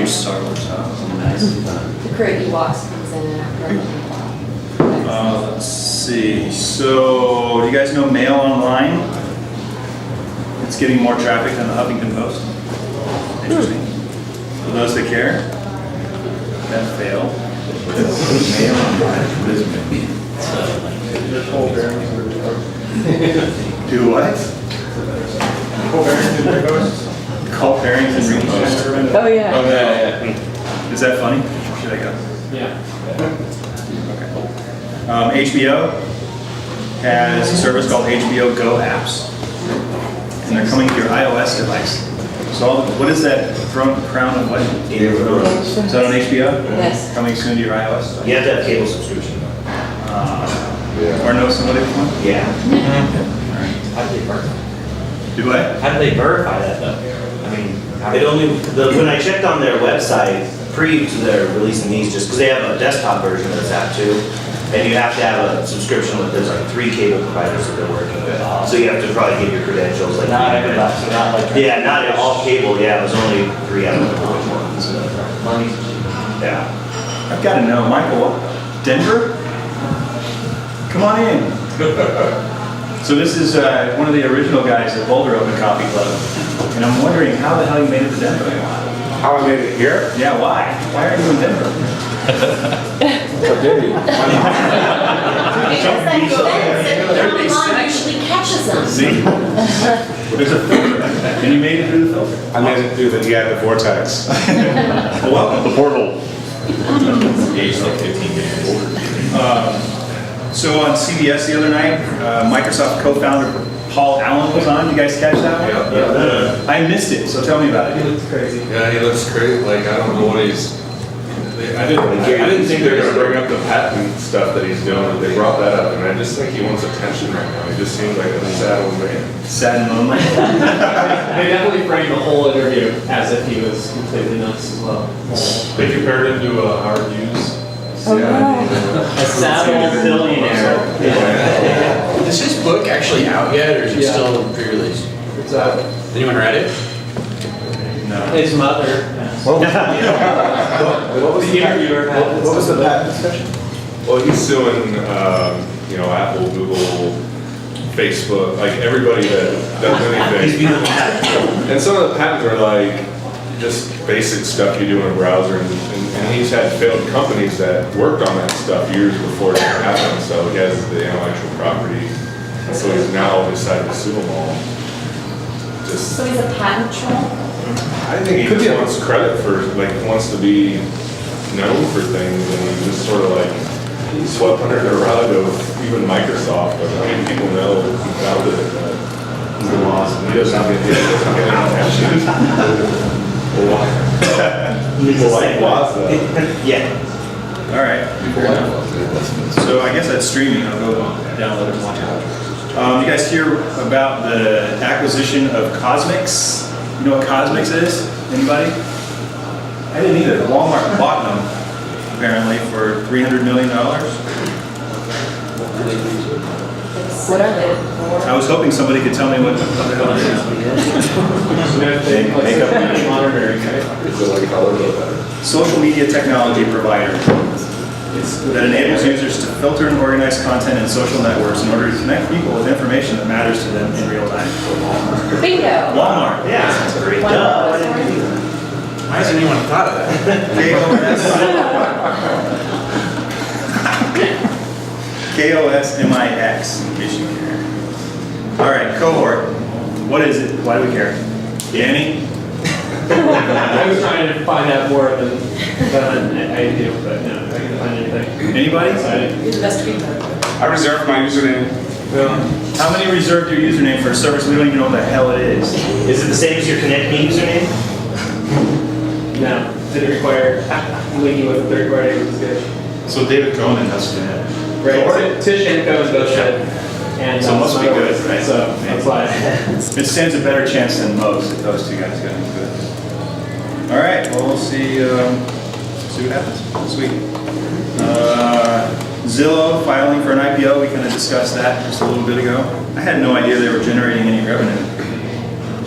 nice. Nice. The crew walks comes in after a while. Let's see. So, do you guys know Mail Online? It's getting more traffic than the Huffington Post. Interesting. For those that care, that failed. Mail Online. What is it? Do what? Call parents and repost. Oh, yeah. Oh, yeah. Is that funny? Should I go? Yeah. HBO has a service called HBO Go Apps, and they're coming to your iOS device. So what is that crown of what? Game of Thrones. Is that on HBO? Yes. Coming soon to your iOS device? You have to have cable subscription. Or know somebody with one? Yeah. Alright. How do they verify? Do what? How do they verify that though? I mean, it only, when I checked on their website, pre to their releasing these, just because they have a desktop version of this app too, and you have to have a subscription with, there's like 3 cable providers that they're working with. So you have to probably give your credentials like. Not everybody, so not like. Yeah, not at all cable, yeah, it was only 3 out of the ones. Money. Yeah. I've got to know, Michael, Denver? Come on in. So this is one of the original guys at Boulder Open Coffee Club, and I'm wondering how the hell you made it to Denver. How I made it here? Yeah, why? Why are you in Denver? What did he? Because that fence that John usually catches them. See? There's a filter, and you made it through the filter. I made it through the vortex. Well, welcome. The portal. Aged like 15 days. So on CBS the other night, Microsoft co-founder Paul Allen was on. You guys catch that one? Yeah. I missed it, so tell me about it. It's crazy. Yeah, he looks great. Like, I don't know what he's. I didn't think they were gonna bring up the patent stuff that he's doing, but they brought that up, and I just think he wants attention right now. He just seems like a sad old man. Sad and lonely. They definitely framed the whole interview as if he was completely nuts as well. They compared him to Howard Hughes. Oh, A sad old billionaire. Is his book actually out yet, or is it Yeah. still pre-release? It's out. Anyone read it? No. His mother. What was The interviewer had. What was the patent discussion? Well, he's suing, Apple, Google, Facebook, like everybody that does anything. And some of the patents are like just basic stuff you do in a browser, and he's had failed companies that worked on that stuff years before it happened, so he has the intellectual property. And so he's now decided to sue them all. Just, So he's a patent troll? I think he just wants credit for, like, wants to be known for things, and he just sort of like swept under the rug of even Microsoft. But I mean, people know he founded it, but he's the boss, and he doesn't get any attention. People like Waza. Yeah. All right. So I guess that's streaming. I'll go download it and watch it. You guys hear about the acquisition of Cosmix? You know what Cosmix is? Anybody? I didn't either. Walmart bought them, apparently, for $300 million. What are they? I was hoping somebody could tell me what the hell it is. Makeup monitoring, right? Is it like color or better? Social media technology provider that enables users to filter and organize content in social networks in order to connect people with information that matters to them in real time. Bingo. Walmart. Yeah, that's great. One Duh. of those. Why hasn't anyone thought of that? KOSMIX, in case you care. All right, cohort. What is it? Why do we care? Danny? I was trying to find out more than I do, but no, I couldn't find anything. Anybody? You're the best reader. I reserved my username. How many reserved your username for a service we don't even know what the hell it is? Is it the same as your Connect Me username? No, didn't require linking with a third party, which is good. So David Cohen has to have. Right, Tish and Cohen both should. And So it must be good, right? So that's why. It stands a better chance than most if those two guys got into it. All right, well, we'll see what happens this week. Zillow filing for an IPO, we kind of discussed that just a little bit ago. I had no idea they were generating any revenue.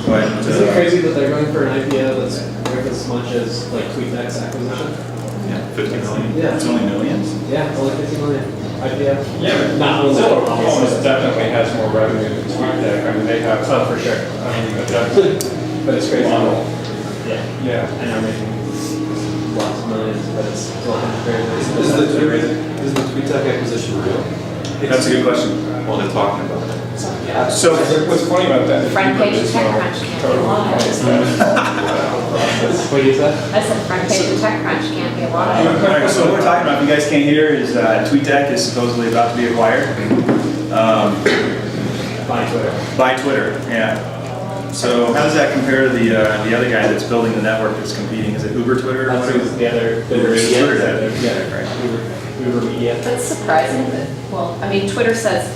But, Is it crazy that they're going for an IPO that's worth as much as like TweetDeck's acquisition? Yeah, 50 million. Yeah. It's only millions. Yeah, it's only 50 million. IPO. Yeah, but Not only Zillow obviously. almost definitely has more revenue than TweetDeck. I mean, they have. Oh, for sure. But it's crazy. Model. Yeah. Yeah. I know making lots of millions, but it's still very, very Is the TweetDeck acquisition real? That's a good question. Well, they're talking about it. So, What's funny about that? Front page of TechCrunch can't be Totally. lied. What do you say? I said front page of TechCrunch can't be lied. all right, so what we're talking about, if you guys can't hear, is TweetDeck is supposedly about to be acquired By Twitter. by Twitter. Yeah. So how does that compare to the other guy that's building the network that's competing? Is it Uber Twitter? Or That's whatever? who's the other. Uber is Twitter. Yeah, Right. Uber Media. That's surprising, but, well, I mean, Twitter says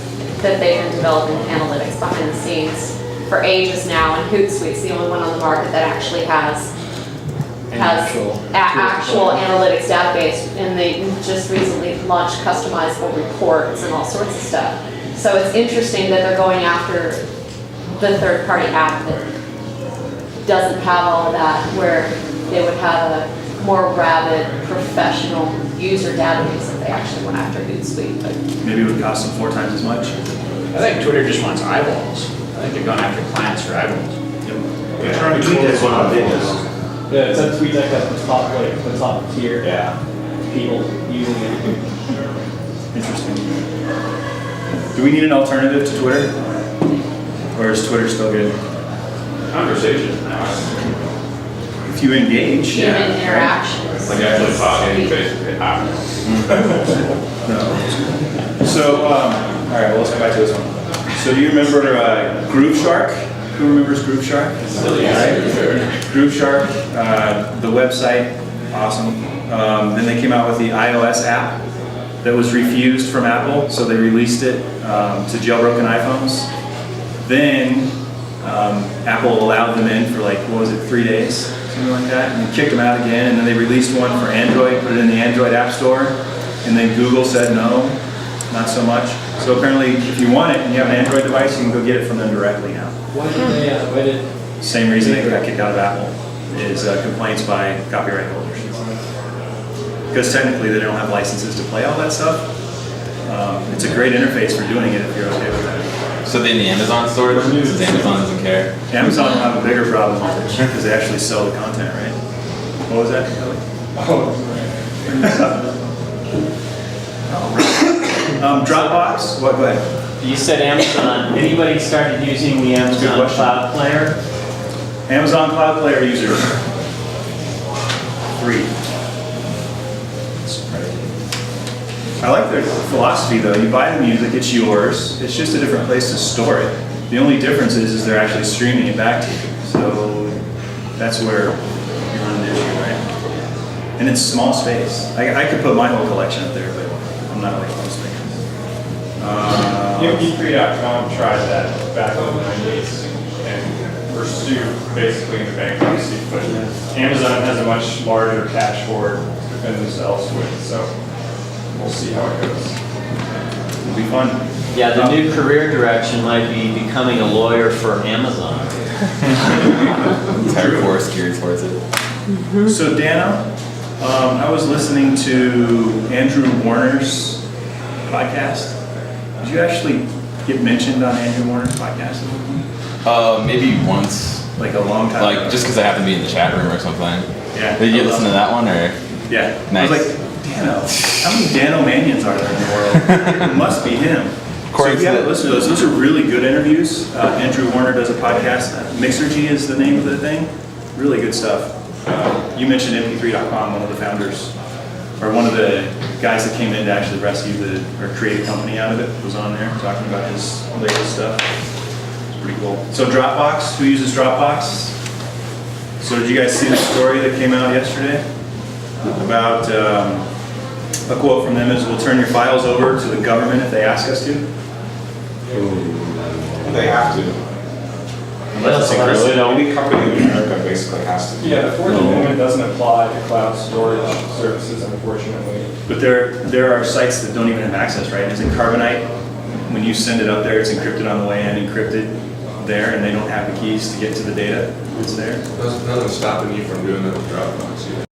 that they've been developing analytics behind the scenes for ages now, and Hootsuite's the only one on the market that actually has actual analytics database, and they just recently launched customizable reports and all sorts of stuff. So it's interesting that they're going after the third-party app that doesn't have all of that, where they would have a more rabid, professional user database if they actually went after Hootsuite. But Maybe it would cost them 4 times as much. I think Twitter just wants eyeballs. I think they're going after clients for eyeballs. Yeah, TweetDeck's one of the biggest. Yeah, it said TweetDeck has the top, like, the top tier Yeah. people using it. Interesting. Do we need an alternative to Twitter? Or is Twitter still good? Conversation. If you engage. human interactions. Like actually talking, basically. No. So, all right, well, let's come back to this one. So do you remember Groove Shark? Who remembers Groove Shark? Groove Shark, the website, awesome. Then they came out with the iOS app that was refused from Apple, so they released it to jailbroken iPhones. Then Apple allowed them in for like, what was it, 3 days? Something like that, and kicked them out again, and then they released one for Android, put it in the Android App Store, and then Google said no, not so much. So apparently, if you want it and you have an Android device, you can go get it from them directly now. Why did Same reason they got kicked out of Apple, is complaints by copyright holders. Because technically they don't have licenses to play all that stuff. It's a great interface for doing it if you're okay with that. So then the Amazon store, because Amazon doesn't care. Amazon will have a bigger problem because they actually sell the content, right? What was that, Kelly? Dropbox? What? Go ahead. You said Amazon. Anybody started using the Amazon question. Cloud Player? Amazon Cloud Player users. 3. I like their philosophy though. You buy the music, it's yours. It's just a different place to store it. The only difference is they're actually streaming it back to you. So that's where you run into issue, right? And it's small space. I could put my whole collection up there, but I'm not like most things. MP3.com tried that back in the 90s and pursued basically the bankruptcy, but Amazon has a much larger cash hoard to defend themselves with, so we'll see how it goes. It'll be fun. Yeah, the new career direction might be becoming a lawyer for Amazon. Entire course geared towards it. So Dana, I was listening to Andrew Warner's podcast. Did you actually get mentioned on Andrew Warner's podcast? Maybe once, Like a long time ago? like just because I happened to be in the chat room or something. Yeah. Did you listen to that one or? Yeah. Nice. I was like, Dano, how many Dano Manions are there in the world? It must be him. So if you haven't listened to those are really good interviews. Andrew Warner does a podcast. Mixergy is the name of the thing. Really good stuff. You mentioned MP3.com, one of the founders, or one of the guys that came in to actually rescue or create a company out of it, was on there talking about his latest stuff. It's pretty cool. So Dropbox, who uses Dropbox? So did you guys see the story that came out yesterday? About a quote from them is, "We'll turn your files over to the government if they ask us to." They have to. Any company in America basically has to. Yeah, the 14th Amendment doesn't apply to cloud storage services, unfortunately. But there are sites that don't even have access, right? Is it Carbonite? When you send it up there, it's encrypted on the way in, encrypted. there and they don't have the keys to get to the data that's there. There's nothing stopping you from doing that with Dropbox either.